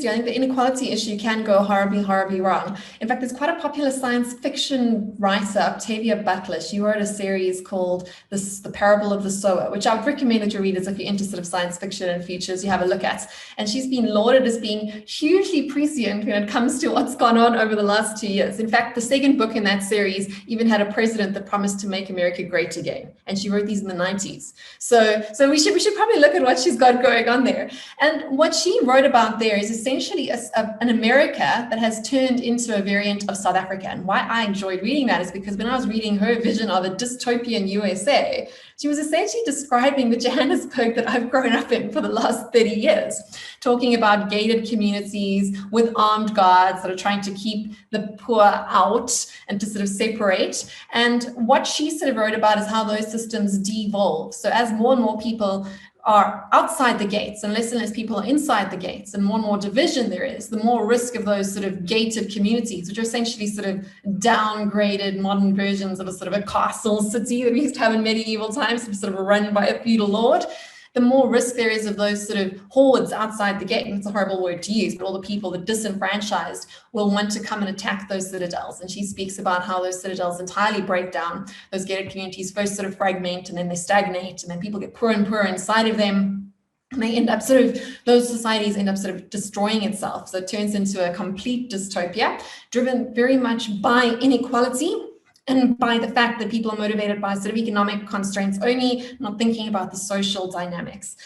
I think the inequality issue can go horribly, horribly wrong. In fact, there's quite a popular science fiction writer, Octavia Butler. She wrote a series called The Parable of the Sower, which I would recommend that you read if you're interested in science fiction and futures, you have a look at. And she's been lauded as being hugely prescient when it comes to what's gone on over the last 2 years. In fact, the second book in that series even had a president that promised to make America great again. And she wrote these in the 90s. So we should probably look at what she's got going on there. And what she wrote about there is essentially an America that has turned into a variant of South Africa. And why I enjoyed reading that is because when I was reading her vision of a dystopian USA, she was essentially describing the Johannesburg that I've grown up in for the last 30 years, talking about gated communities with armed guards that are trying to keep the poor out and to sort of separate. And what she sort of wrote about is how those systems devolve. So as more and more people are outside the gates and less people are inside the gates and more division there is, the more risk of those sort of gated communities, which are essentially sort of downgraded modern versions of a sort of a castle city that we used to have in medieval times, sort of run by a feudal lord. The more risk there is of those sort of hordes outside the gate, and it's a horrible word to use, but all the people, the disenfranchised, will want to come and attack those citadels. And she speaks about how those citadels entirely break down. Those gated communities first sort of fragment, and then they stagnate, and then people get poorer and poorer inside of them. And they end up those societies end up sort of destroying itself. So it turns into a complete dystopia, driven very much by inequality, and by the fact that people are motivated by sort of economic constraints only, not thinking about the social dynamics.